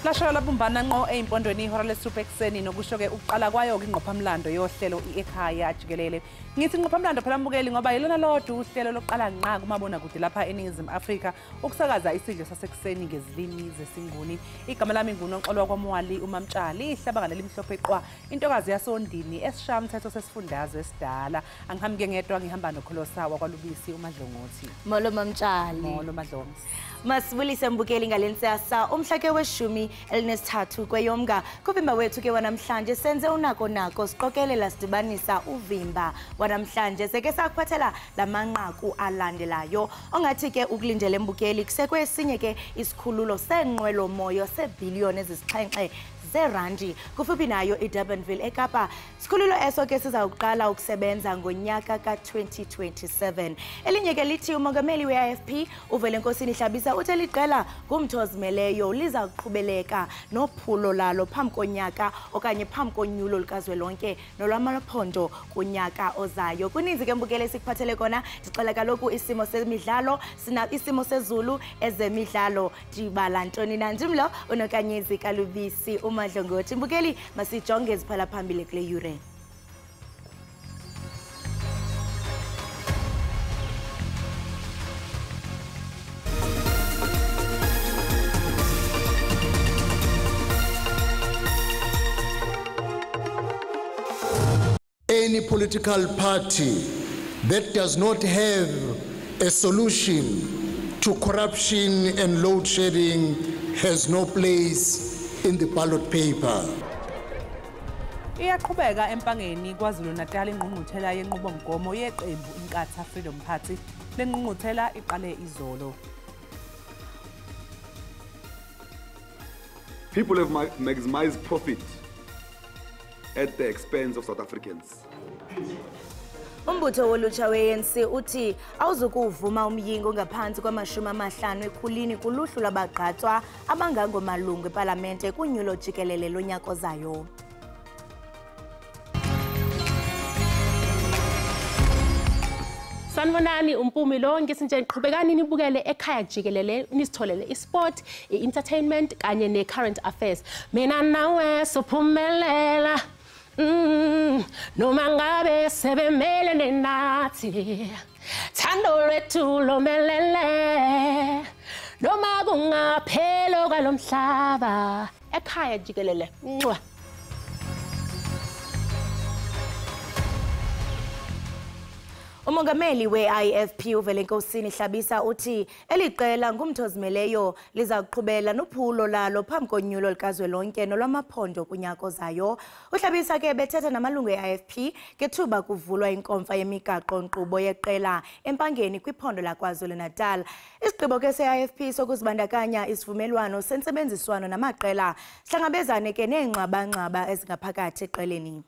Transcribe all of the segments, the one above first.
Lasho labumbana ngqo eimpondweni ihora lesithupha ekuseni nokusho-ke ukuqala kwayo ingqophamlando yohlelo Ekhaya Jikelele. Ngithi ingqophamlando phela mbukeli ngoba yilona lodwa uhlelo lokuqala ngqa kumabonakude lapha eNingizimu Afrika ukusakaza isidlo sasekuseni ngezilimi zesiNguni. Igama lami nguNonxolwa kwaMwali uMamtshali ihlabanga lelimhlophe qwa intokazi yasondini esishamthetho sesifundazwe esidala. Angihambi ngedwa ngihamba nokholosa wakwaLubisi uMadlongothi. Molo Mamtshali. Molo Madlongothi. Masibulise mbukeli ngalentsasa umhlake weshumi elinesithathu kweyomnga kuvimba wethu ke wanamhlanje senze unako siqokelela sidibanisa uvimba wanamhlanje seke sakuphathela lamanqaku alandelayo ongathi ke ukulindele mbukeli kusekwe esinye ke isikhululo senqwelo moyo sebhiliyoni ezisixhenxe zerandi kufuphi nayo eDurbanville eKapa. Sikhululo eso ke sizawuqala ukusebenza ngonyaka ka-2027. Elinye ke lithi umongameli we-IFP uVelenkosini Hlabisa uthe liqela ngumthozimeleyo liza kuqhubeleka nophulo lalo phambi konyaka okanye phambi konyulo likazwelonke nolwamaphondo kunyaka ozayo. Kuninzi ke mbukele sikuphathele kona sicela kaloku isimo semidlalo isimo sezulu ezemidlalo dibala ntoni nanjimlo unokanyezi kaLubisi Madlongothi. Mbukeli masijonge eziphala phambili kule yure. Any political party that does not have a solution to corruption and load shedding has no place in the ballot paper. Iyaqhubeka empangeni KwaZulu-Natal ingqungquthela yenqubomgomo yeqembu iNkatha Freedom Party lengqungquthela iqale izolo. People have maximized profit at the expense of South Africans. Umbutho wolutsha we-ANC uthi awuzukuvuma umyingo ngaphansi kwama-50 ekhulwini kuluhlu lwabagqatswa abangangomalungu epalamente kunyulo jikelele lonyaka ozayo. Sanibonani umpumi lo ngisintshe qhubekani nibukele Ekhaya Jikelele nisitholele isport, entertainment kanye ne-current affairs. Mina nawe sophumelela. Noma ngabe sebemelene nathi thando lwethu lomelele noma kungaphelo kwalomhlaba Ekhaya Jikelele ncwa. Umongameli we-IFP uVelenkosini Hlabisa uthi eliqela ngumthozimeleyo liza kuqhubela nophulo lalo phambi konyulo likazwelonke nolwamaphondo kunyaka ozayo. uHlabisa ke bethetha namalungu e-IFP kethuba kuvulwa inkomfa yemigaqo nkqubo yeqela empangeni kwiphondo laKwaZulu-Natal. Isigqibo ke se-IFP sokuzibandakanya isivumelwano sensebenziswano namaqela hlangabezane ke neengxabangxaba ezingaphakathi eqeleni.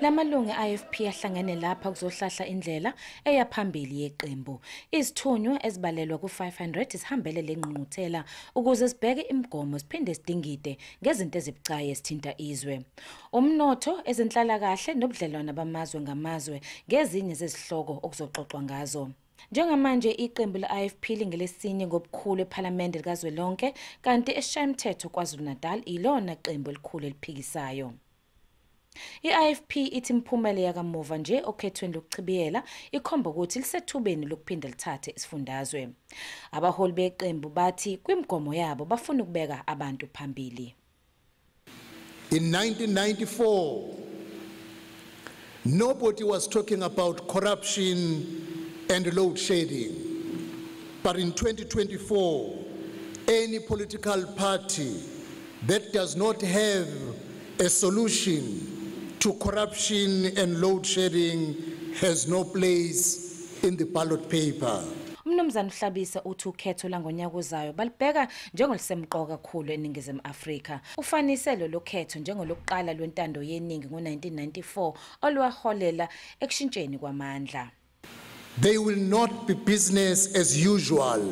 Lamalungu e-IFP yahlangene lapha kuzohlahla indlela eyaphambili yeqembu. Izithunywa ezibalelwa ku-500 zihambele lengqungquthela ukuze sibheke imigomo siphinde sidingide ngezinto ezibucayi esithinta izwe. Umnotho, ezenhlalakahle nobudlelwano bamazwe ngamazwe ngezinye zezihloko okuzoxoxwa ngazo. Njengamanje iqembu le-IFP lingelesinye ngobukhulu ePhalamende likazwelonke kanti esishayamthetho KwaZulu-Natal ilona qembu elikhulu eliphikisayo. I-IFP ithi imphumela yakamuva nje okhethweni lokuchibiyela ikhomba ukuthi lisethubeni lokuphinda lithathe isifundazwe. Abaholi beqembu bathi kwimigomo yabo bafuna ukubeka abantu phambili. In 1994, nobody was talking about corruption and load shedding. But in 2024, any political party that does not have a solution to corruption and load shedding has no place in the ballot paper. Umnumzana Hlabisa uthi ukhetho langonyaka ozayo balibheka njengolisemqoka kakhulu eNingizimu Afrika. Ufaniselo lokhetho njengolokuqala lwentando yeningi ngo-1994 olwaholela ekushintsheni kwamandla. They will not be business as usual,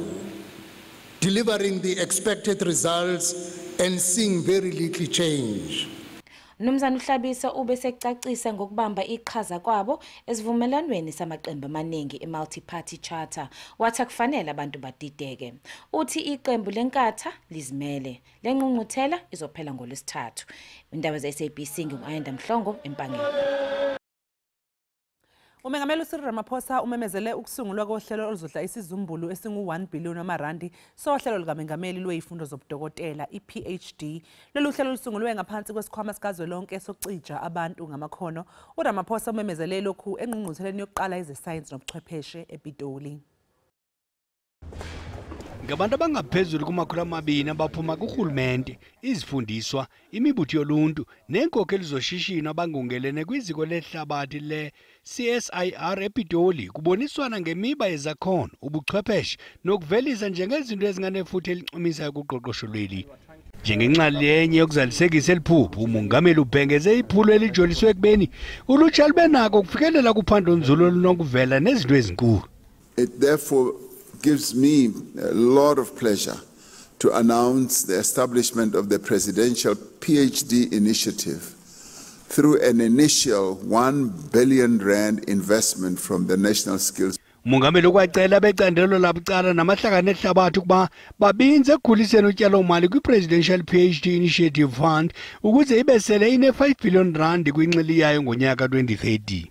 delivering the expected results and seeing very little change. Mnumzana uHlabisa ube secacisa ngokubamba iqhaza kwabo esivumelanweni samaqembu amaningi i-multi-party charter wathi akufanele abantu badideke. Uthi iqembu lenkatha lizimele lenqunquthela izophela ngoLwesithathu. Indaba ze-SABC ngingu-Ayanda Mhlongo empangeni. Umengameli uCyril Ramaphosa umemezele ukusungulwa kohlelo oluzodla isizumbulu esingu-1 billion wamarandi sohlelo likaMengameli lwezifundo zobudokotela i-PhD. Lolu hlelo lusungulwe ngaphansi kwesikhwama sikazwelonke socija abantu ngamakhono. uRamaphosa umemezele lokhu engqungqutheleni yokuqala yezesayensi nobuchwepheshe ePitoli. Ngabantu abangaphezulu kuma-200 abaphuma kuhulumende, izifundiswa, imibutho yoluntu nenkokheli zoshishino abangongelene kwiziko lehlabathi le-CSIR ePitoli kuboniswana ngemiba yezakhono, ubuchwepheshe nokuvelisa njengezinto ezinganefuthe elichumisayo kuqoqosho lweli. Njengenxalenye yokuzalisekisa eliphupho, umongameli ubhengeze iphulo elijoliswe ekubeni ulutsha lube nako ukufikelela kuphandonzulu olunokuvela nezinto ezinkulu. Therefore gives me a lot of pleasure to announce the establishment of the Presidential PhD Initiative through an initial 1 billion rand investment from the National Skills. Umongameli ukwacela becandelo labucala namahlakani ehlabathi ukuba babinze ekukhuliseni utyalo-mali kwi-Presidential PhD Initiative Fund ukuze ibe sele ine-5 billion rand kwinxili yayo ngonyaka 2030.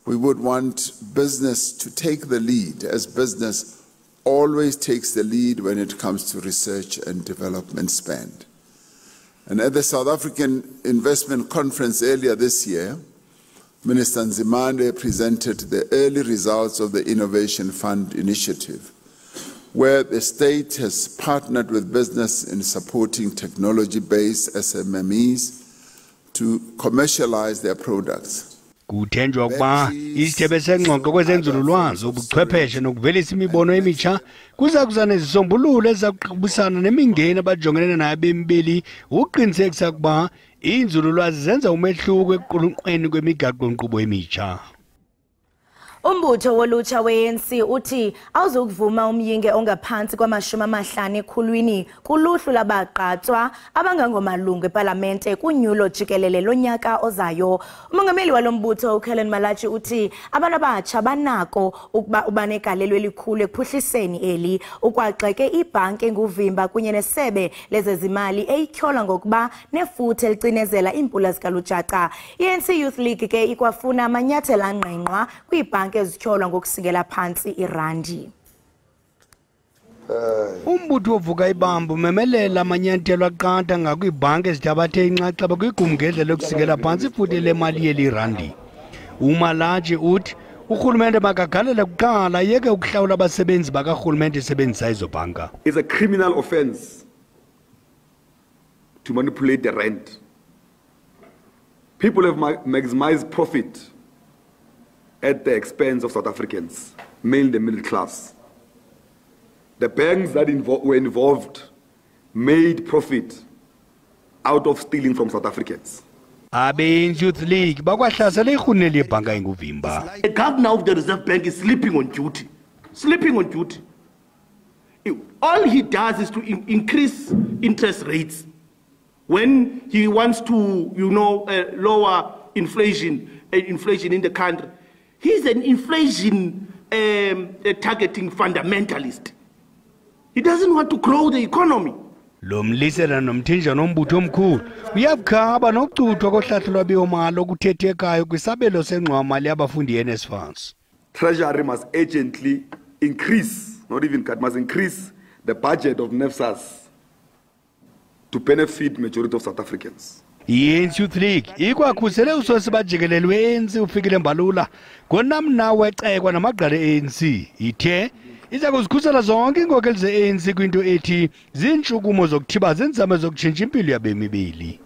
We would want business to take the lead, as business always takes the lead when it comes to research and development spend. And at the South African Investment Conference earlier this year, Minister Nzimande presented the early results of the Innovation Fund initiative, where the state has partnered with business in supporting technology-based SMMEs to commercialize their products. Kuthenjwa ukuba isithebe sengxoxo kwezenzululwazi ubuchwepheshe nokuvelisa imibono emitsha kuza kuza nezisombululo ezizakuqhubisana nemingeni abajongene nayo bemibili ukuqinisekisa ukuba inzululwazi zenza umehluko ekuqulunqweni kwemigaqo-nkqubo emitsha. Umbutho wolutsha we-ANC uthi awuzukuvuma umyinge ongaphansi kwama-50 ekhulwini kuluhlu labaqatswa abangangomalungu epalamente kunyulo jikelele lonyaka ozayo. Umongameli walombutho uKhelen Malachi uthi abantu abatsha banako ukuba ubanegalelo elikhulu ekuphuhliseni eli ukwagxeke ibhanki enguvimba kunye nesebe lezezimali eyityhola ngokuba nefuthe elicinezela iimpula zikalujaca. I-ANC Youth League ke ikwafuna amanyathelo angqengqwa kwiibhanki ezityholwa ngokusingela phantsi irandi. Umbutho ovuka ibambo umemelela amanyathelo aqatha ngakwiibhanki ezithabathe inxaxheba kwigumgedlela lokusikela phantsi ifuthe lemali yeli randi. uMalachi uthi urhulumente makagalele kuqala yeke ukuhlawula abasebenzi bakarhulumente esebenzisa izo bhanka. It's a criminal offense to manipulate the rent. People have maximized profit at the expense of South Africans, mainly the middle class. The banks that were involved made profit out of stealing from South Africans. Abenzi Youth League bakwahlasela irhuneli yebhanka enguvimba. The governor of the Reserve Bank is sleeping on duty. Sleeping on duty. All he does is to increase interest rates when he wants to, lower inflation in the country. He's an inflation targeting fundamentalist. He doesn't want to grow the economy. Lo mlisela nomthinja nombutho omkhulu uyabukhaba nokucuthwa kohlahlo lwabiwomali okuthethekayo kwisabelo sengxowa-mali yabafundi ye-NSFAS. Treasury must urgently increase, not even cut, must increase the budget of NSFAS to benefit majority of South Africans. I-ANC Youth League ikwakhusele usosiba Jikelele we-ANC ufikile Mbalula ngonamnawo wecekwa namagqala e-ANC ithe iza kuzikhusela zonke iinkokheli ze-ANC kwinto ethi ziintshukumo zokuthibaza iinzame zokutshintsha impilo yabemibili.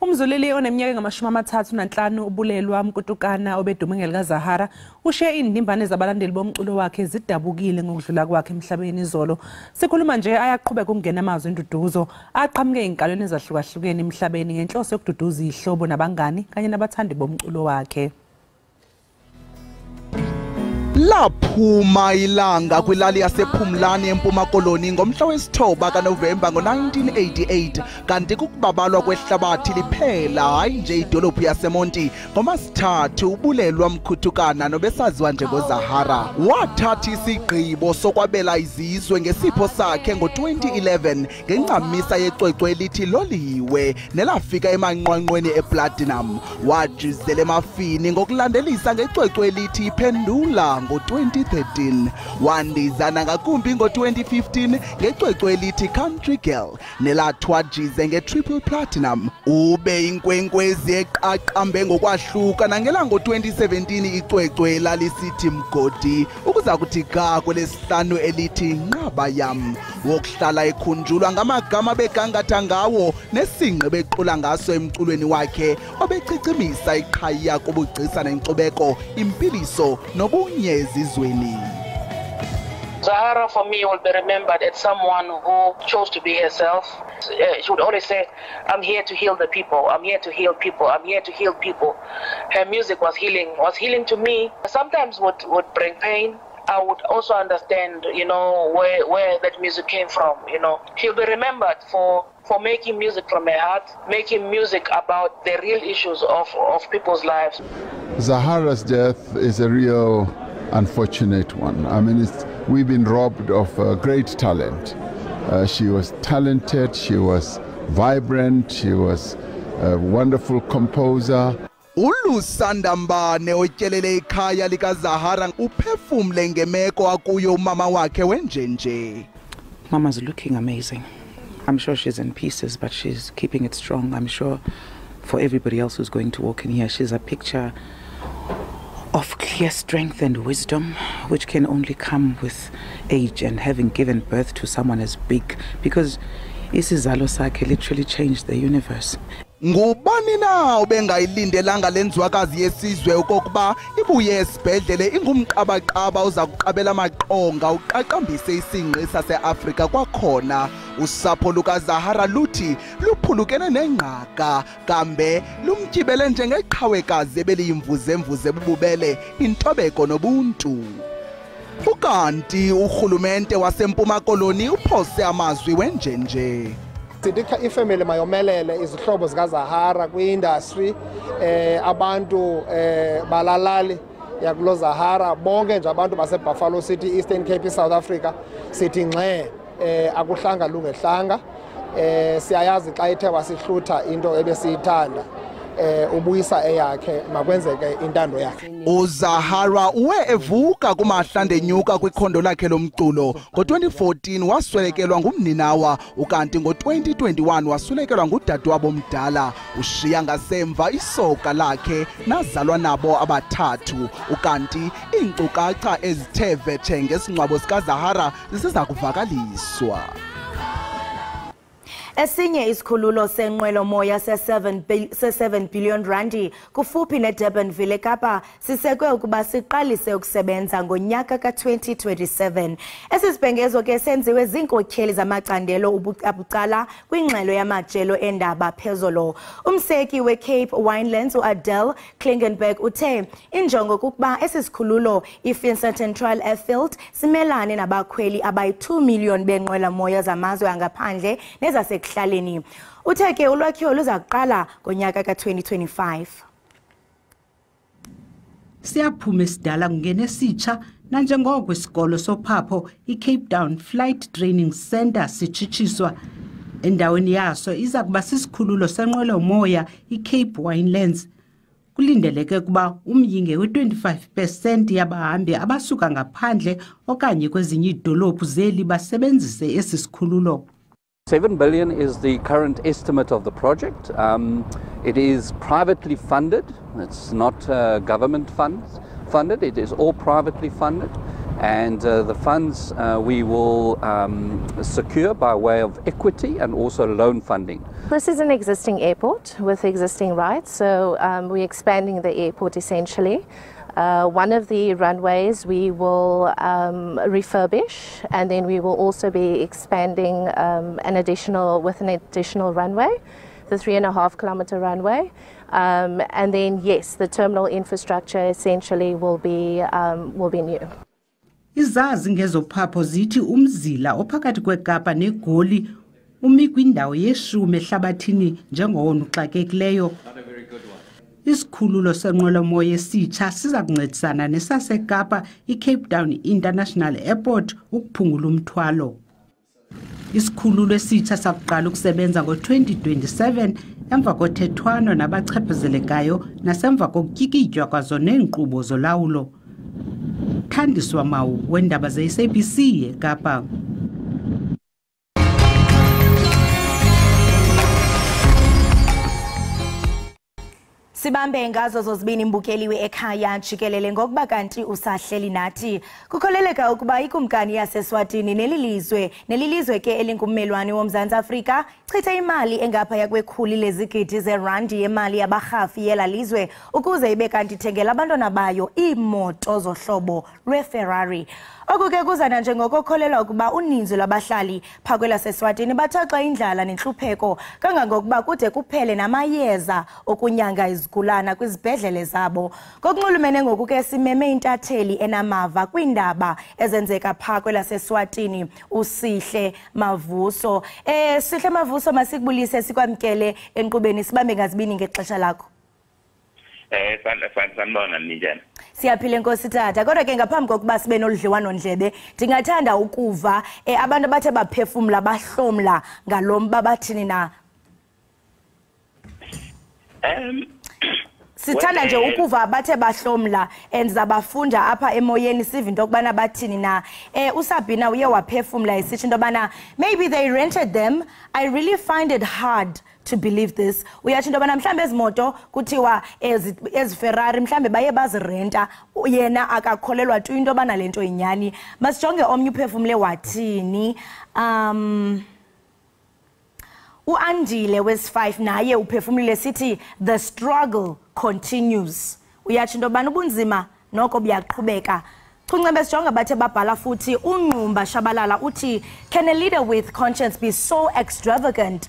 Umzuleli oneminyaka engama-35 ubulelwa mkutukana obedume ngelikaZahara ushiye iindimbane zabalandeli bomculo wakhe zidabukile ngokudlula kwakhe emhlabeni izolo. Sikhuluma nje ayaqhubeka ukungena amazwi enduduzo aqhamuke ey'nkalweni ezahlukahlukene emhlabeni ngenhloso yokududuza izihlobo nabangani kanye nabathandi bomculo wakhe. Laphuma ilanga kwilali yasePhumlani eMpuma Koloni ngomhla wesithoba kaNovemba ngo-1988 kanti kukubabalwa kwehlabathi liphela hayi nje idolophu yaseMonti ngoMasithathu ubulelwa mkhuthukana nobesaziwa njengoZahara. Wathatha isigqibo sokwabela izizwe ngesipho sakhe ngo-2011 ngencamisa yecwecwe elithi Loliwe nelafika emanqwanqweni eplatinum. Wajizela emafini ngokulandelisa ngecwecwe elithi Pendula ngo-2013, wandizana ngakumbi ngo-2015 ngecwecwe elithi Country Girl nelathwajize nge-Triple Platinum. Ube inkwenkwezi eqaqambe ngokwahluka nangelango 2017 icwecwe lalisithi Mgodi ukuza kuthi ga kwelesihlanu elithi Nqaba Yam, wokuhlala ekhunjulwa ngamagama begangatha ngawo nesinqe bequla ngaso emculweni wakhe obechicimisa iqhaya kubugcisa nenkcubeko, impiliso nobunye ezizweni. Zahara for me will be remembered as someone who chose to be herself. She would always say, I'm here to heal the people, I'm here to heal people, I'm here to heal people. Her music was healing to me. Sometimes would bring pain. I would also understand, where that music came from, She'll be remembered for making music from her heart, making music about the real issues of people's lives. Zahara's death is a real unfortunate one. I mean, we've been robbed of great talent. She was talented, she was vibrant, she was a wonderful composer. Ulusanda Mbane otyelele ikhaya likaZahara uphefumle ngemeko akuyo umama wakhe wenjenje. Mama's looking amazing. I'm sure she's in pieces, but she's keeping it strong. I'm sure for everybody else who's going to walk in here, she's a picture of clear strength and wisdom, which can only come with age and having given birth to someone as big, because isizalo sakhe literally changed the universe. Ngubani na ubengayilindelanga lenzwakazi yesizwe okokuba ibuye esibhedlele ingumqabaqaba uza kuqabela amaqonga uqaqambise isingqi saseAfrika kwakhona. Usapho lukaZahara luthi luphulukene nengqaka kambe lumtyibele njengeqhawekazi ebeliyimvuzemvuze bububele intobeko nobuntu. Ukanti urhulumente waseMpuma Koloni uphose amazwi wenjenje. Ifamily mayomelele izihlobo zikaZahara kwi-industry, abantu balalali yakulo Zahara bonke nje abantu baseBuffalo City, Eastern Cape, South Africa sithi ngxe akuhlanga lungehlanga. Siyayazi xa ithe wasihlutha into ebesiyithanda ubuyisa eyakhe makwenzeke intando yakhe. uZahara uwe evuka kumahlande nyuka kwikhondo lakhe lomculo. Ngo-2014 waswelekelwa ngumninawa ukanti ngo-2021 waswelekelwa ngudadewabo omdala. Ushiya ngasemva isoka lakhe nazalwa nabo abathathu ukanti iinkcukacha ezithe vetshe ngesingcwabo sikaZahara zisiza kuvakaliswa. Esinye isikhululo senqwelo moya se7 billion randi kufuphi neDurbanville eKapa sisekwe ukuba siqalise ukusebenza ngonyaka ka-2027. Esi sibhengezo ke senziwe ziinkokheli zamacandelo abucala kwingxelo yamajelo endaba phezolo. Umseki weCape Winelands uAdele Klingenberg uthe injongo kukuba esi sikhululo iFinsa Central Airfield simelane nabakhweli abayi-2 million benqwela moya zamazwe angaphandle nezase Hlaleni. Utheke ulwakhiwo luza kuqala ngonyaka ka-2025. Siyaphuma esidala kungena esitsha nanjengoko isikolo sophapho iCape Town Flight Training Center sitshitshiswa. Endaweni yaso iza kuba sisikhululo senqwelo moya iCape Winelands. Kulindeleke kuba umyinge we-25% yabahambi abasuka ngaphandle okanye kwezinye idolophu zeli basebenzise esi sikhululo. 7 billion is the current estimate of the project. It is privately funded. It's not government funded. It is all privately funded. And the funds we will secure by way of equity and also loan funding. This is an existing airport with existing rights. So we're expanding the airport essentially. One of the runways we will refurbish, and then we will also be expanding an additional runway, the 3.5 kilometer runway. And then, yes, the terminal infrastructure essentially will be new. Izazi ngezophapho zithi umzila ophakathi kweKapa neGoli umi kwindawo yeshumi ehlabathini njengowona uxakekileyo. Isikhululo senqwelomoya esitsha siza kuncedisana nesaseKapa iCape Town International Airport ukuphungula umthwalo. Isikhululo esitsha sakuqala ukusebenza ngo-2027 emva kothethwano nabachaphazelekayo nasemva kokutyikitywa kwazo neenkqubo zolawulo. Thandiswa Mawu weendaba ze-SABC eKapa. Sibambe ngazo zozibini mbukeli we-Ekhaya Jikelele ngokuba kanti usahleli nathi. Kukholeleka ukuba ikumkani yaseSwatini nelilizwe ke elingummelwane woMzantsi Afrika chitha imali engaphaya kwekhulu lezigidi zerandi yemali yabarhafi yela lizwe ukuze ibe kanti ithengela abantwana bayo iimoto zohlobo lweFerrari. Oku ke kuzana njengokukholelwa ukuba uninzi lwabahlali phakwela seSwatini bathaxa indlala nentlupheko kangangokuba kude kuphele namayeza okunyanga izigulana kwizibhedlele zabo. Kokunxulumene ngoku ke simeme intatheli enamava kwindaba ezenzeka phakwela seSwatini Usihle Mavuso. Sihle Mavuso, masikubulise sikwamkele enkqubeni, sibambe ngazibini ngexesha lakho. Sanibona ninjani? Siyaphila Nkosi tata. Kodwa ke ngaphambi kokuba sibe noludliwano ndlebe, ndingathanda ukuva abantu bathe baphefumla bahlomla ngalomba bathini na. Sithanda nje ukuva bathe bahlomla ndizabafunda apha emoyeni siva into okubana bathini na. USabina uye waphefumla isithi into obana maybe they rented them. I really find it hard to believe this. Uyathi into obana mhlambe ezimoto kuthiwa eziFerrari mhlambe baye bazirenta, yena akakholelwa tu into obana lento inyani. Masijonge omnye uphefumle wathini. Uandile wes5 naye uphefumlile sithi the struggle continues. Uyathi into obana ubunzima noko buyaqhubeka. Kuncebe sijonga bathe babhala futhi uNqumba Shabalala uthi, can a leader with conscience be so extravagant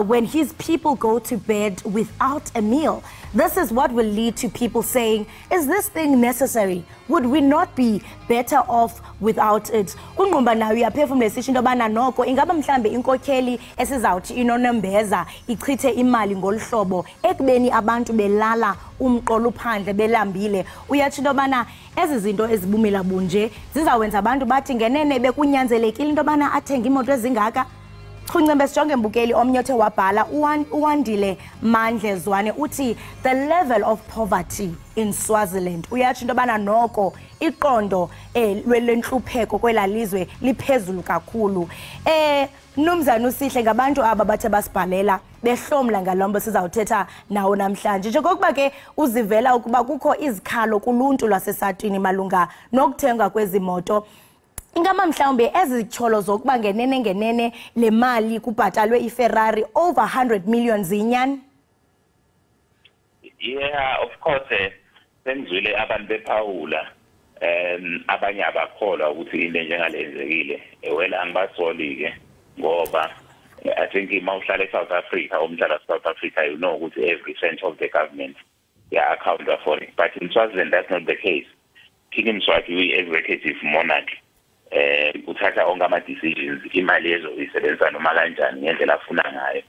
when his people go to bed without a meal? This is what will lead to people saying, is this thing necessary? Would we not be better off without it? uNqumba nayo uyaphefumla sisho into obana noko ingaba mhlambe inkokheli esizawuthi inonembeza ichithe imali ngolhlobo ekubeni abantu belala umqolo phandle belambile. Uyathi into obana ezi zinto ezibumila bunje zizawenza abantu bathi ngenene bekunyanzelekile into obana athenge imoto ezingaka. Kuncembe sijonge mbukeli omnye othe wabhala uwandile Mandle Zwane uthi the level of poverty in Swaziland. Uyathi into obana noko iqondo lwentlupheko kwelalizwe liphezulu kakhulu. Mnumzana Usihle, ngabantu aba bathe basibhalela behlomla ngalombo sizawuthetha nawo namhlanje. Njengokuba ke uzivela ukuba kukho izikhalo kuluntu lwaseSwatini malunga nokuthengwa kwezi moto, ingama mhlawumbe ezityholo zokuba ngenene le mali kubhatalwe iFerrari over 100 million zinyani? Yeah, of course, sengizwile abantu bephawula abanye abakholwa ukuthi into njengalenzekile. Well, angibasoli ke ngoba I think if mawuhlala eSouth Africa, umhlala South Africa, you know ukuthi every cent of the government account for it. But in Swaziland that's not the case. King Mswati we executive monarch uthatha onke ama-decisions, imali ezoyisebenza noma kanjani ngendlela afuna ngayo.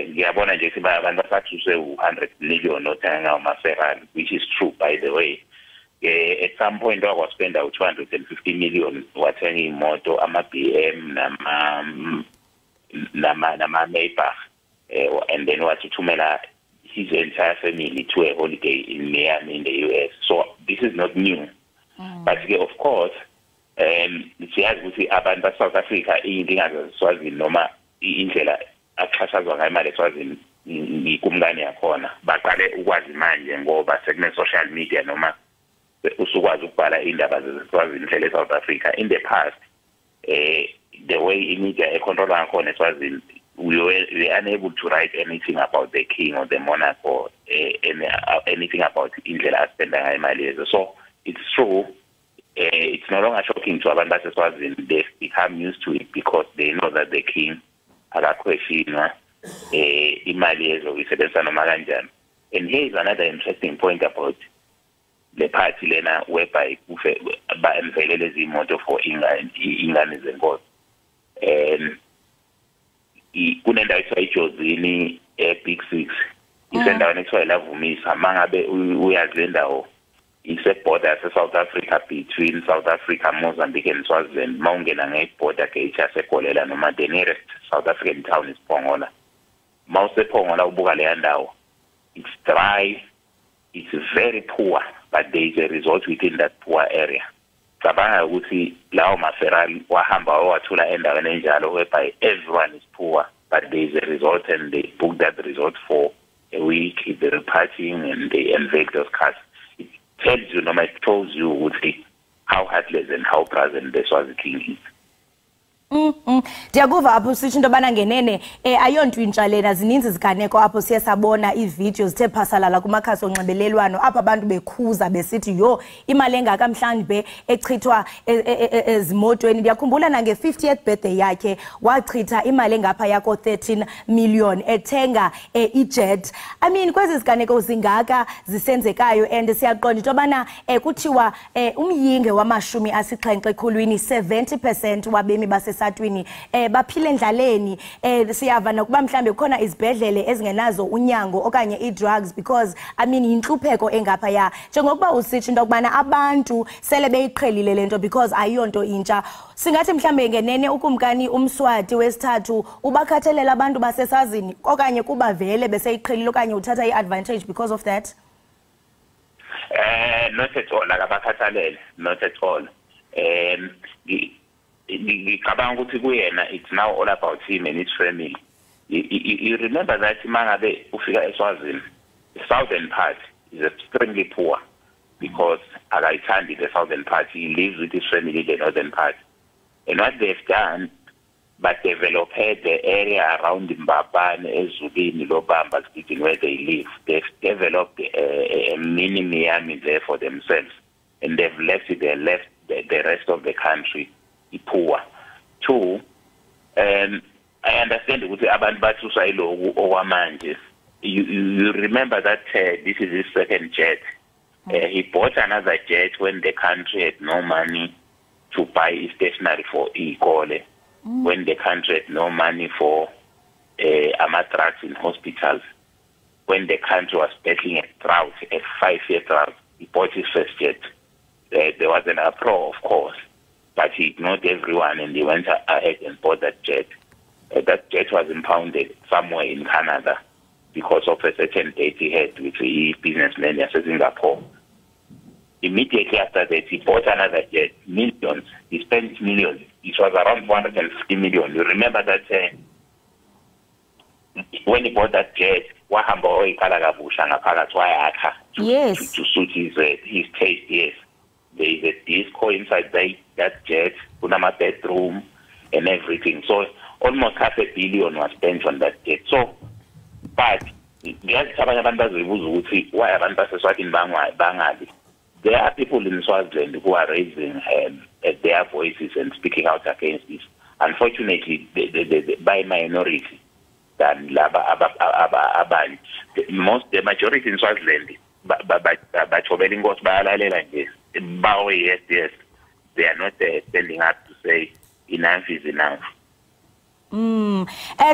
Ngiyabona nje siba abantu basathuswe 100 million othenga ama-Ferrari, which is true by the way. At some point waspenda 250 million wathenga imoto, ama-BM nama-Maybach, and then wathuthumela his entire family to a holiday in Miami in the US. So this is not new. But of course, siyazi ukuthi abantu baSouth Africa into engaziswazini noma indlela axhashazwa ngayo imali eSwazini ikumkani yakhona baqale ukwazi manje ngoba sekune-social media noma usukwazi ukubhala indaba zeswazini indlela eSouth Africa. In the past, the way imedia econtrolwa ngakhona eSwazini, we were unable to write anything about the king or the monarch or anything about indlela aspenda ngayo imali lezo. So it's true. It's no longer shocking to abantu baseSwazini. They've become used to it because they know that the king akakhweshinwa imali ezo isebenza noma kanjani. And here is another interesting point about the party lena whereby baemvelele izimoto for ingane zenkosi. Kunendawo ethiwa iJozini Big 6. Isendaweni ethiwa iLavumisa. Mangabe uyazi le ndawo ise-border se-South Africa between South Africa, Mozambique and Swaziland. Mawungena nge-border gate yaseGolela noma the nearest South African town is Pongola. MawusePongola ubuka leya ndawo. It's dry, it's very poor, but there is a resort within that poor area. Cabanga ukuthi lawo maferrari wahamba wathula endaweni enjalo whereby everyone is poor, but there is a resort and they book that resort for a week. They're partying and they unveil those cars. It tells you, it shows you how heartless and how present the Swazi king is. Ndiyakuva apho sisho into yobana ngenene ayonto intsha lena zininzi ziganeko apho siye sabona iividiyo zithe phasalala kumakhasi onxibelelwano apho abantu bekhuza besithi yo imali engaka mhlawumbe echithwa ezimotweni. Ndiyakhumbula nange-50th birthday yakhe wachitha imali engapha yako 13 million ethenga ijet. I mean kwezi ziganeko zingaka zisenzekayo and siyaqonda into yobana kuthiwa umyinge wamashumi asixhenxe ekhulwini 70% wabemi basesatwini baphile endlaleni. Siyava nokuba mhlambe kukhona izibhedlele ezingenazo unyango okanye i-drugs because I mean yinhlupheko engapha ya njengokuba usitsho into yokubana abantu sele beyiqhelile lento because ayiyonto intsha. Singathi mhlambe ngenene ukumkani uMswati wesithathu ubakhathalela abantu basesazini okanye kuba vele beseyiqhelile okanye uthatha i-advantage because of that? Not at all, akabakhathalele, not at all. It's now all about him and his family. You remember that mangabe ufika eSwazini, the southern part is extremely poor because akayithandi the southern part. He lives with his family in the northern part. And what they've done, but developed the area around Mbabane, Ezulini, Lobamba, where they live. They've developed a mini Miami there for themselves, and they've left the rest of the country poor. Two, I understand ukuthi abantu bathuswa iloku okwamanje. You remember that this is his second jet. He bought another jet when the country had no money to buy stationery for Ikole, when the country had no money for drugs in hospitals, when the country was battling a drought, a 5-year drought. He bought his first jet. There was an uproar, of course, but he ignored everyone and he went ahead and bought that jet. That jet was impounded somewhere in Canada because of a certain date he had with a businessman in Singapore. Immediately after that, he bought another jet, millions. He spent millions. It was around 150 million. You remember that when he bought that jet, yes, to suit his taste, yes. There is a disco inside that jet, a bedroom and everything. So almost $500 million was spent on that jet. So, but there are people in Swaziland who are raising their voices and speaking out against this. Unfortunately, by minority than the majority in Swaziland, yes, they are not standing up to say enough is enough. And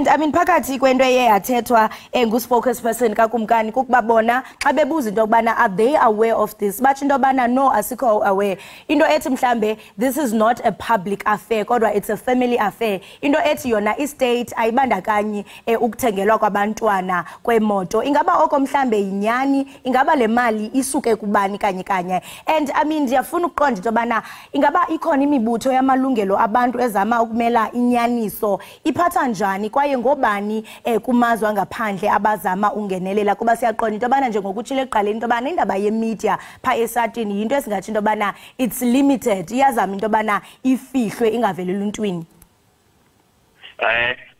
I mean phakathi kwento eye yathethwa ngu-spokesperson kakumkani kukuba bona xa bebuza into yokubana are they aware of this, batsho into yobana no, asikho aware. Into ethi mhlambe this is not a public affair kodwa it's a family affair. Into ethi yona i-state ayibandakanyi ukuthengelwa kwabantwana kwemoto. Ingaba oko mhlambe yinyani, ingaba le mali isuke kubani kanye kanye. And I mean ndiyafuna ukuqonda into yobana ingaba ikhona imibutho yamalungelo abantu ezama ukumela inyaniso iphatha njani kwaye ngobani kumazwe angaphandle abazama ungenelela kuba siyaqonda into yobana njengokutshilo ekuqaleni into yobana indaba yemedia pha esatini yinto esingathi into yobana it's limited, iyazama into yobana ifihlwe ingaveli eluntwini.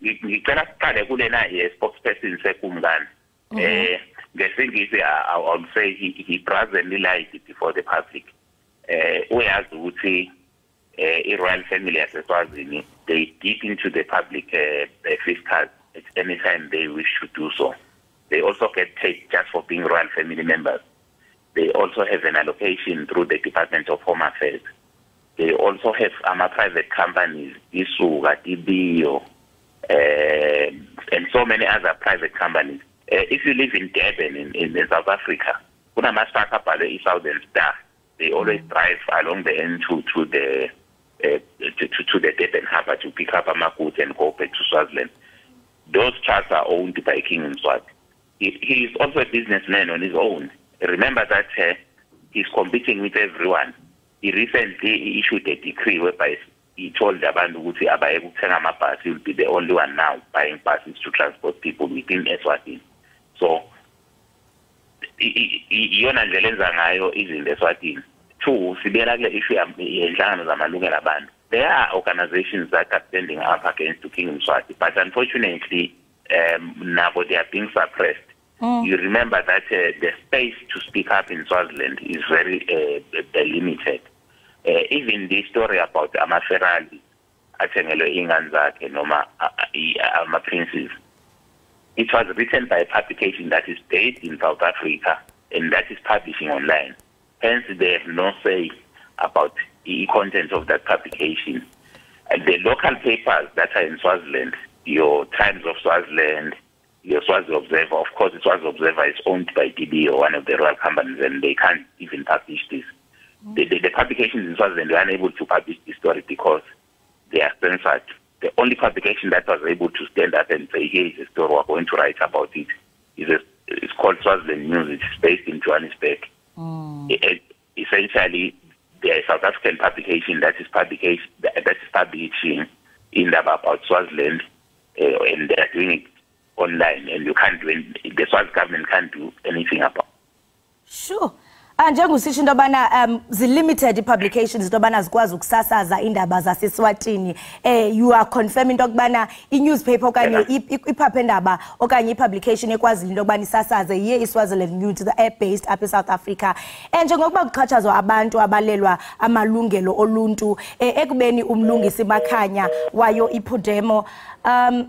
Ngicela siqale kulena spokesperson sekumkani. Ngesingisi I would say he brazenly lied before the public. Uyazi ukuthi royal family yaseSwazini, they dip into the public fiscals at any time they wish to do so. They also get paid just for being royal family members. They also have an allocation through the Department of Home Affairs. They also have private companies, Isuga, Tibio, and so many other private companies. If you live in Durban, in South Africa, Southern Star, they always drive along the end to the Durban Harbour to pick up goods and go back to Swaziland. Those trucks are owned by King Mswati. He is also a businessman on his own. Remember that he's competing with everyone. He recently issued a decree whereby he told Abantu Guti Abaye Kutenga Mabus, he will be the only one now buying buses to transport people within Eswatini. So, Yona Njelenza ngayo is in Eswatini. Two, sibera kule issue yenhlangano zamalungelo abantu. There are organizations that are standing up against King Mswati, but unfortunately, now they are being suppressed. You remember that the space to speak up in Swaziland is very limited. Even the story about Amaferali, Atengelo Inganzake, Noma Princes, it was written by a publication that is based in South Africa and that is publishing online. Hence, they have no say about the content of that publication. And the local papers that are in Swaziland, your Times of Swaziland, your Swazi Observer, of course, the Swazi Observer is owned by DB or one of the royal companies, and they can't even publish this. The publications in Swaziland were unable to publish this story because they are censored. The only publication that was able to stand up and say, here is a story, we're going to write about it, it's called Swaziland News. It's based in Johannesburg. Essentially, there is a South African publication that is publishing Izindaba about Swaziland, and they are doing it online, and you can't do the Swazi government can't do anything about. Sure. Njengosisho into yobana zi-limited publications into yobana zikwazi ukusasaza iindaba zaseSwatini. You are confirming into yokubana i-newspaper okanye iphephandaba okanye i-publication ekwazi into yokubana isasaze yiye iSwaziland News, the based apha eSouth Africa. Njengokuba kuxhatshazwa abantu abalelwa amalungelo oluntu ekubeni umlungisi Makhanya wayo iPhudemo,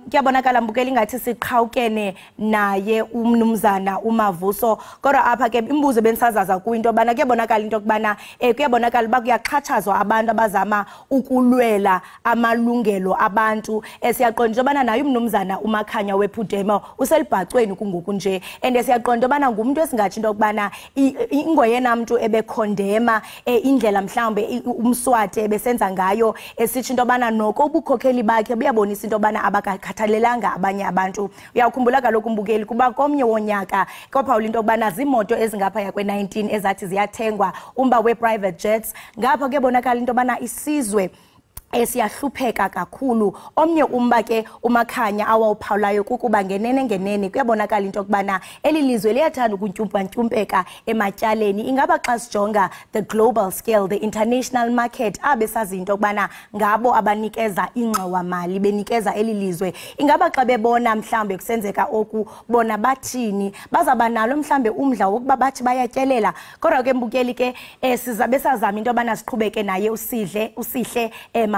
kuyabonakala mbukela ingathi siqhawukene naye umnumzana uMavuso, kodwa apha ke imbuzo benisazaza into yobana kuyabonakala into yokubana kuyabonakala uba kuyaxhatshazwa abantu abazama ukulwela amalungelo abantu. Siyaqonda into yobana naye umnumzana uMakhanya wePhudemo uselibhacweni kungoku nje, and siyaqonda into yobana ngumuntu esingatsho into yokubana ingoyena mntu ebekhondema indlela mhlawumbe uMswati ebesenza ngayo, esitsho into yobana noko ubukhokheli bakhe buyabonisa into yobana abakhathalelanga abanye abantu. Uyakhumbula kaloku umbukeli kuba komnye wonyaka kwaphawula into yokubana ziimoto ezingaphaya kwe-19 ezathi ziyathengwa, umba we-private jets. Ngapha kuyabonakala into yobana isizwe siyahlupheka kakhulu. Omnye umba ke uMakhanya awawuphawulayo kukuba ngenene kuyabonakala into yokubana eli lizwe liyathanda ukuntyumpeka ematyaleni. Ingaba xa sijonga the global scale, the international market, abesazi into yokubana ngabo abanikeza ingxowamali, benikeza eli lizwe, ingaba xa bebona mhlambe kusenzeka oku bona bathini, bazaba nalo mhlambe umdla wokuba bathi bayatyelela. Kodwa ke mbukeli ke sizabe sazama into yobana siqhubeke naye usihle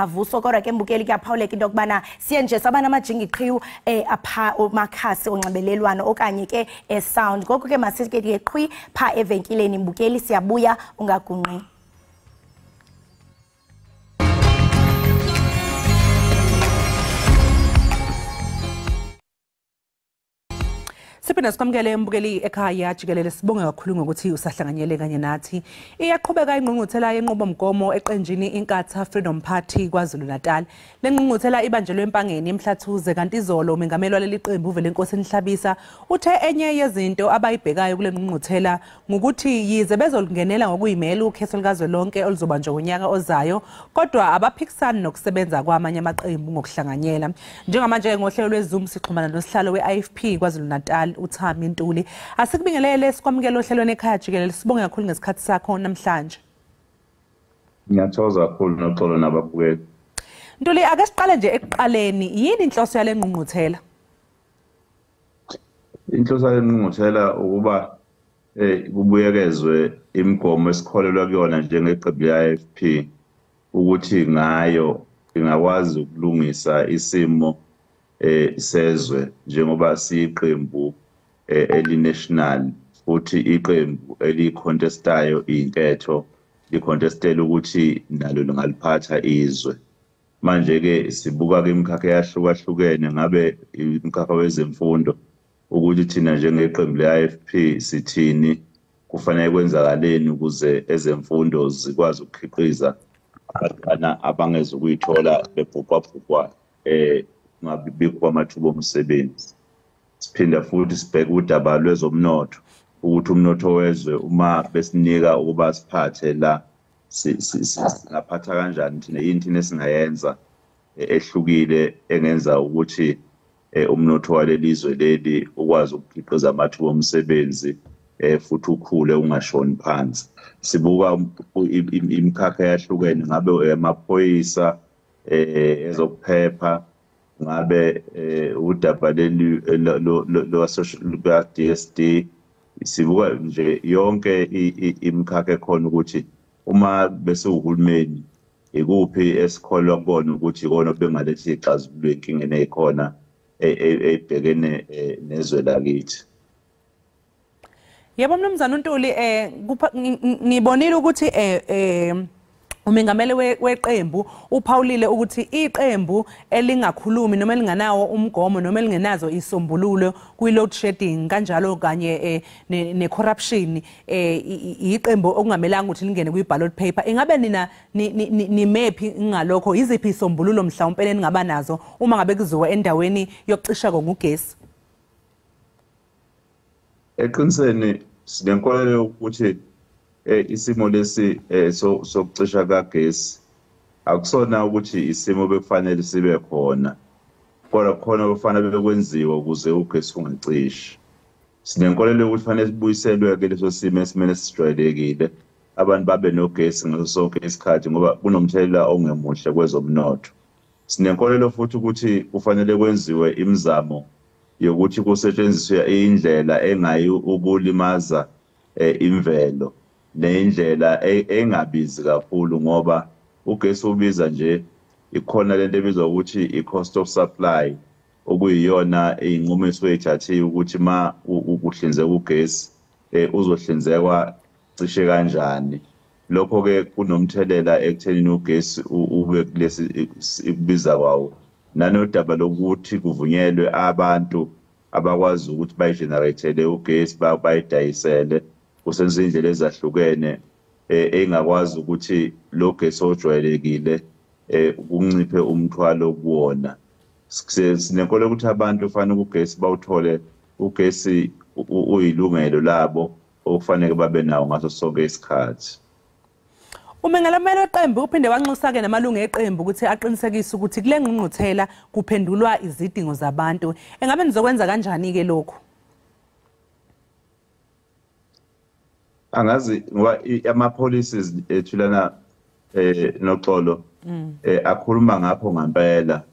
Mavuso, kodwa ke mbukeli kuyaphawuleka into yokubana siye nje sabana amajingiqhiwu apha omakhasi onxibelelwano okanye ke sound. Ngoko ke masike ke qhwi pha evenkileni mbukeli, siyabuya ungagungqi. Siphinde sikwamukele embukeli Ekhaya Jikelele, sibonge kakhulu ngokuthi usahlanganyele kanye nathi. Iyaqhubeka ingqungquthela yenqubomgomo eqenjini iNkatha Freedom Party KwaZulu-Natal. Le ngqungquthela ibanjelwe empangeni eMhlathuze, kanti izolo umengameli waleli qembu uVelenkosi Nhlabisa uthe enye yezinto abayibhekayo kule ngqungquthela ngokuthi yize bezolungenela ngokuyimela ukhetho likazwelonke oluzobanjwa ngonyaka ozayo, kodwa abaphikisani nokusebenza kwamanye amaqembu ngokuhlanganyela. Njengamanje ngohlelo lweZoom sixhumana nosihlalo we-IFP KwaZulu-Natal uThami Ntuli. Asikubingelele sikwamukela ohlelweni Ekhaya Jikelele, sibonge kakhulu ngesikhathi sakho namhlanje. Ngiyathokoza kakhulu noxolo nababukeli. Ntuli, ake siqale nje ekuqaleni, yini inhloso yale ngqungquthela? Inhloso yale ngqungquthela ukuba kubuyekezwe imigomo esikholelwa kuyona njengeqembu le-IFP ukuthi ngayo ingakwazi ukulungisa isimo sezwe njengoba siyiqembu eli-national futhi iqembu elicontestayo inketho licontestela ukuthi nalo lingaliphatha izwe. Manje-ke sibuka-ke imikhakha eyahlukahlukene ngabe imkhakha wezemfundo ukuthi thina njengeqembu le-IFP sithini, kufanele kwenzakaleni ukuze ezemfundo zikwazi ukukhiqiza abantwana abangezukuyithola bebhubhabhubha kungabibikho kwamathuba omsebenzi. Siphinda futhi sibheke udaba lwezomnotho ukuthi umnotho wezwe uma besinika ukuba siphathe la singaphatha kanjani thina, yini thina esingayenza ehlukile engenza ukuthi umnotho walelizwe leli ukwazi ukukhiqiza amathuba omsebenzi futhi ukhule ungashoni phansi. Sibuka imikhakha eyahlukene ngabe amaphoyisa, ezokuphepha, ngabe udaba leli lwa-DSD. Sibuka nje yonke imikhakha ekhona ukuthi uma bese uhulumeni ikuphi esikholwa kukona ukuthi ikona bengalethi ixazululo enkingeni eyikhona ebhekene nezwe lakithi. Yebo Mnumzane uNtuli, ngibonile ukuthi umengameli weqembu uphawulile ukuthi iqembu elingakhulumi noma elinganawo umgomo noma elingenazo isombululo kwi-load shedding kanjalo kanye ne-corruption iqembu okungamelanga ukuthi lingene kwi-ballot paper. Ingabe nina nimephi ngalokho? Iziphi isombululo mhlawumpe eningaba nazo uma ngabe kuziwa endaweni yokucisha ngogesi? Eqinisweni sinenkolelo ukuthi isimo lesi sokucisha kagesi akusona ukuthi isimo bekufanele sibe khona, kodwa khona kufanele bekwenziwa ukuze ugesi ungacishi. Sinenkolelo ukuthi fanele sibuyiselwe-ke leso simo esimele sijwayelekile, abantu babe nogesi ngaso sonke isikhathi ngoba kunomthelela ongemuhle kwezomnotho. Sinenkolelo futhi ukuthi kufanele kwenziwe imizamo yokuthi kusetshenziswe indlela engayi ukulimaza imvelo nendlela engabizi kakhulu ngoba ugesi ubiza nje, ikhona lento ebizwa ukuthi i-cost of supply okuyiyona iy'nqumo esiyithathiwe ukuthi ma ukuhlinzeka ugesi uzohlinzekwa cishe kanjani. Lokho-ke kunomthelela ekuthenini ugesi ube kulesi ukubiza kwawo, nanodaba lokuthi kuvunyelwe abantu abakwazi ukuthi bayigenerate ugesi bayidayisele kusenza indlela ezahlukene engakwazi ukuthi lo gesi ojwayelekile kunciphe umthwalo kuwona. Sinenkolelo ukuthi abantu kufanele ugesi bawuthole ugesi uyilungelo labo okufanele babe nawo ngaso sonke isikhathi. Umengameli weqembu uphinde wanxusa-ke namalungu eqembu ukuthi aqinisekise ukuthi kule ngqungquthela kuphendulwa izidingo zabantu. Engabe nizokwenza kanjani-ke lokhu? Angazi ngoba ama-policies ethu lana noxolo akhuluma ngapho ngempela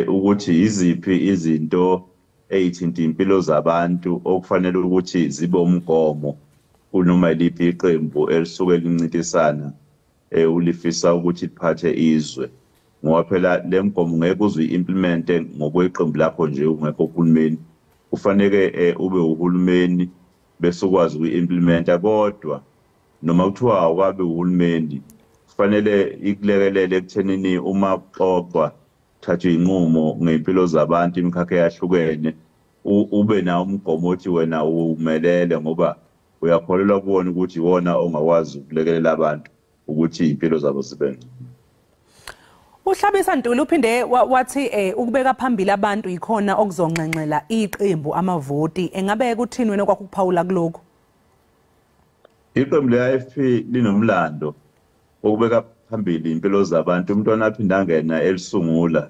ukuthi iziphi izinto eyithinta impilo zabantu okufanele ukuthi zibe umgomo kunoma liphi iqembu elisuke lincintisana ulifisa ukuthi liphathe izwe, ngoba phela le mgomo ngeke uzuyi-implemente ngokweqembu lakho nje ungekho uhulumeni. Kufanele ube uhulumeni bese ukwazi ukuyi-implementa, kodwa noma kuthiwa awukabe uhulumeni kufanele ikulekelele ekuthenini uma kuxoxwa kuthathwe iy'nqumo ngey'mpilo zabantu imikhakha eyahlukene ube nawo umgomo othi wena umelele ngoba uyakholelwa kuwona ukuthi iwona ongakwazi ukulekelela abantu ukuthi iy'mpilo zabo zibe ngcono. Uhlabisa Ntuli uphinde wathi ukubeka phambili abantu ikhona okuzonxenxela iqembu amavoti. Engabe kuthini wena kwakuphawula kuloko? Iqembu le-IFP linomlando ukubeka phambili impilo zabantu. Umntwana aphinde angena elisungula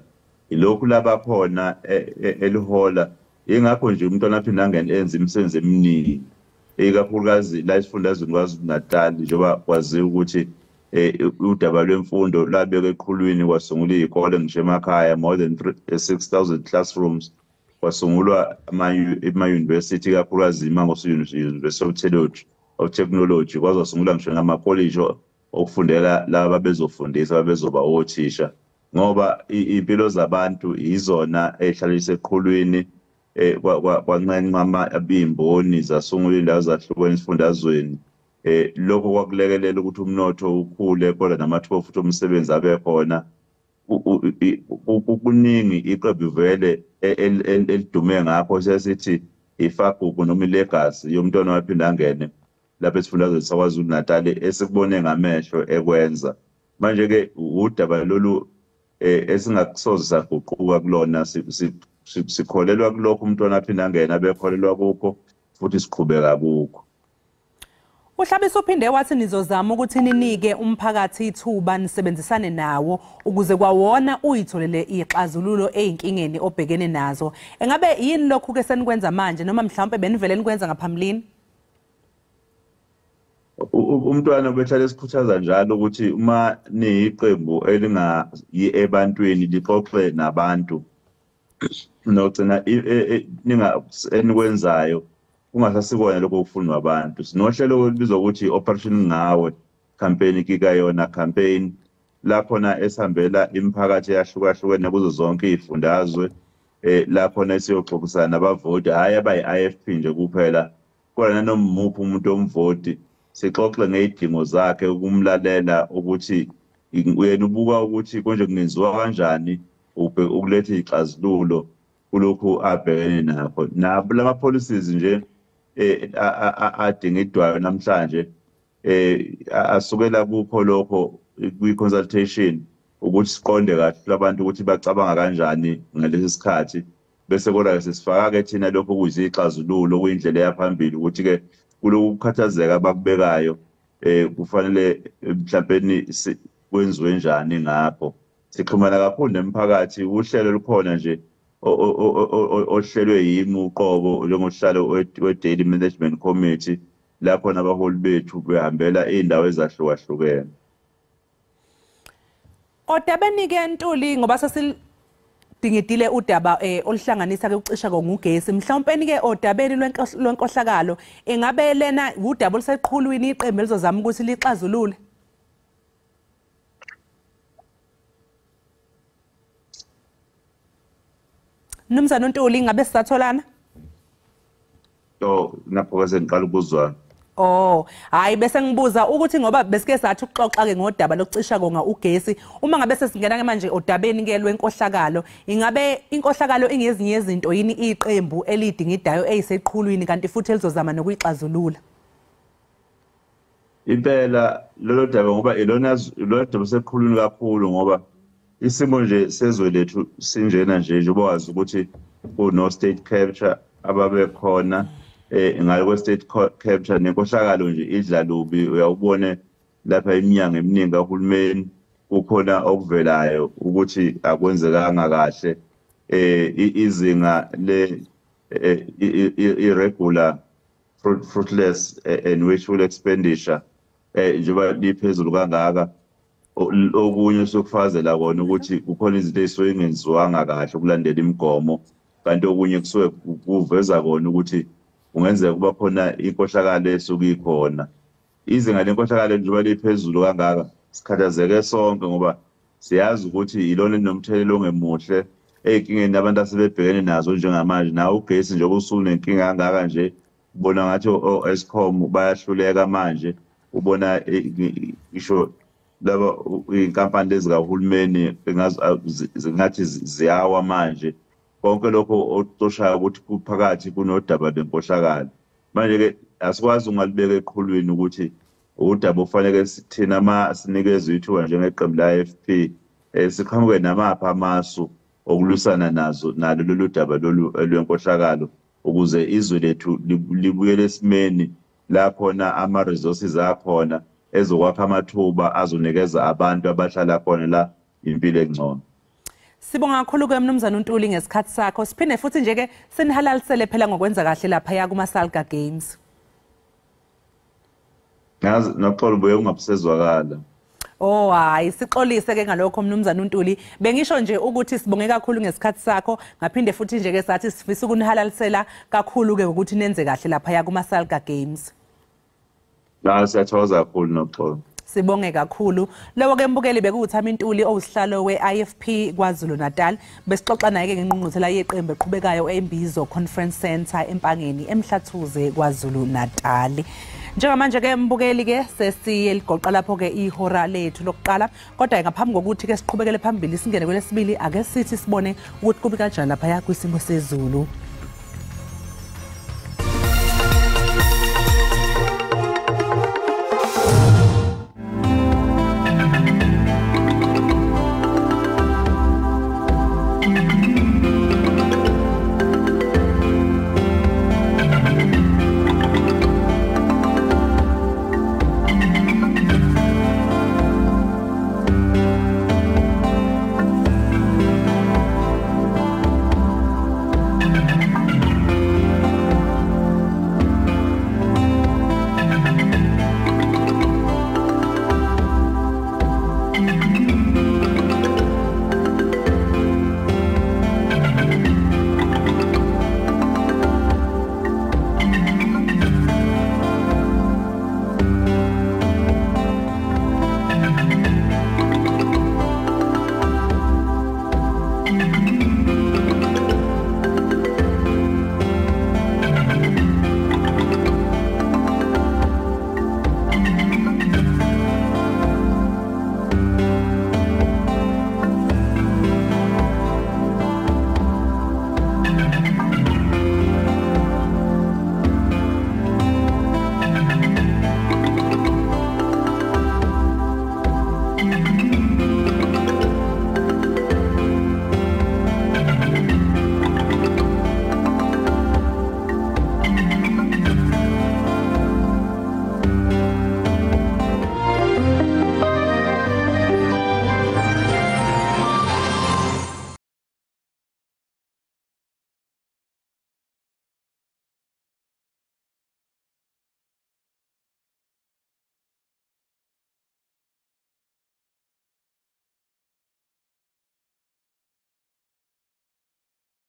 ilokhu labakhona elihola, ingakho nje umntwana aphinde angena enza imisebenzi eminingi ikakhulukazi la esifundazweni KwaZulu-Natal njengoba kwaziwa ukuthi udaba lwemfundo labekwa eqhulwini kwasungulwa iy'kole ngisho emakhaya more than 6,000 classrooms, kwasungulwa ama-university ikakhulukazi iMangosi University of Technology, kwaze kwasungulwa ngisho ngama-college okufundela laba bezofundisa babezoba othisha ngoba iy'mpilo zabantu izona ey'hlalisa eqhulwini kwanqenqa abimboni zasungula indawo zahlukene esifundazweni lokho kwakulekelela ukuthi umnotho ukhule kodwa namathuba futhi omsebenzi abe khona kuningi iqembu vele elidume ngakho sesithi ifagugu noma ilegacy yomntwana waphinda angene lapha esifundazweni saKwaZulu Natal esikubone ngamehlo ekwenza manje ke udaba lolu esingakusoze saguquka kulona sikholelwa kulokho umntwana aphinda angene abekholelwa kukho futhi siqhubeka kukho. Uhlabisa uphinde wathi nizozama ukuthi ninike umphakathi ithuba nisebenzisane nawo ukuze kwawona uyitholele ixazululo ezinkingeni obhekene nazo. Engabe yini lokhu ke senikwenza manje noma mhlawumbe benivele nikwenza ngaphambilini? Umntwana behlale esikhuthaza njalo ukuthi uma niyiqembu elingayi ebantwini lixoxe nabantu nogcina enikwenzayo kungasasikona lokho kufunwa abantu. Sinohlelo olubizwa ukuthi Operation Ngawe campaign kikayona campaign lapho na esihambela imiphakathi eyahlukahlukene kuzo zonke izifundazwe lapho na siyoxoxisana nabavoti hayi abayi-IFP nje kuphela kodwa nanomuphi umuntu omvoti sixoxe ngezidingo zakhe ukumlalela ukuthi uyena ubuka ukuthi konje kungenziwa kanjani ukuletha ixazululo kulokhu abhekene nakho nabo lama policies nje adingidwayo namhlanje asukela kukho lokho kwi-consultation ukuthi siqonde kahle abantu ukuthi bacabanga kanjani ngalesi sikhathi bese kodwa sesifaka-ke thina lokho kuyizixazululo kuyindlela yaphambili ukuthi-ke kulokhu kukhathazeka abakubekayo kufanele mhlawumbe kwenziwe njani ngakho. Sixhumana kakhulu nemphakathi uhlelo lukhona nje ohlelwe yimi uqobo njengohlalo we-Daily Management Committee lapho nabaholi bethu behambela izindawo ezahlukahlukene. Odabeni-ke Ntuli ngoba sesidingidile udaba oluhlanganisa-ke ukucisha ngogesi mhlawumbe-ke odabeni lwenkohlakalo engabe lena udaba oluseqhulwini iqembu elizozama ukuthi lixazulule? Mnumzane Ntuli ngabe sisatholana? Napho ke sengiqala ukuzwana. Hayi bese ngibuza ukuthi ngoba besike sathi ukuxoxa-ke ngodaba lokucisha konga ugesi uma ngabe sesingena-ke manje odabeni-ke lwenkohlakalo ingabe inkohlakalo ingezinye izinto yini iqembu elidingidayo eyiseqhulwini kanti futhi elizozama nokuyixazulula? Impela lolo daba ngoba ilona daba seqhulwini kakhulu ngoba isimo nje sezwe lethu sinjena nje njengoba wazi ukuthi kuno state capture ababe khona ngalo kwe state capture nenkohlakalo nje idla lubi uyawubone lapha iminyango eminingi kahulumeni kukhona okuvelayo ukuthi akwenzekanga kahle izinga le irregular fruitless and wasteful expenditure njengoba liphezulu kangaka okunye sokufazela kona ukuthi kukhona izinto ezisuke ingenziwanga kahle ukulandela imigomo kanti okunye kusuke kuveza kona ukuthi kungenzeka kuba khona inkohlakalo esuke ikhona. Izinga lenkohlakalo njengoba liphezulu kangaka sikhathazeke sonke ngoba siyazi ukuthi ilona elinomthelela ongemuhle ezinkingeni abantu asebebhekene nazo njengamanje nawo ugesi njengoba usunenkinga kangaka nje ubona ngathi o-Eskom bayahluleka manje ubona ngisho laba inkampani lezi kahulumeni ngathi ziyawa manje konke lokho otoshayo ukuthi kuphakathi kunodaba lenkohlakalo. Manje-ke asikwazi ungalibeka eqhulwini ukuthi udaba ofanele thina sinikeze ithuba njengeqembu la-IFP siqhamuke namaphi amasu okulwisana nalo lolu daba lwenkohlakalo ukuze izwe lethu libuyele esimeni la khona ama-resources akhona ezokwakha amathuba azonikeza abantu abahlala khona la impilo engcono. Sibonga kakhulu-ke Mnumzane Ntuli ngesikhathi sakho siphinde futhi nje-ke senihalalisele phela ngokwenza kahle laphaya kuma-Salga Games. Ngazi noxolo buye ungabusezwakala. Hayi sixolise-ke ngalokho Mnumzane Ntuli bengisho nje ukuthi sibonge kakhulu ngesikhathi sakho ngaphinde futhi nje-ke sathi sifisa ukunihalalisela kakhulu-ke ukuthi nenze kahle laphaya kuma-Salga Games. Siyathokoza kakhulu noxolo. Sibonge kakhulu. Lewo ke mbukeli bekuthama intuli owusihlalo we-IFP kwaZulu Natal. Besixoxa naye ke ngengqungquthela yeqembu eqhubekayo eMbizo Conference Center empangeni eMhlathuze kwaZulu Natal. Njengamanje ke mbukeli ke sesiyeligoqa lapho ke ihora lethu lokuqala, kodwa ngaphambi kokuthi ke siqhubekele phambili singene kwelesibili ake sithi sibone ukuthi kubi kanjani lapha kwisimo sezulu.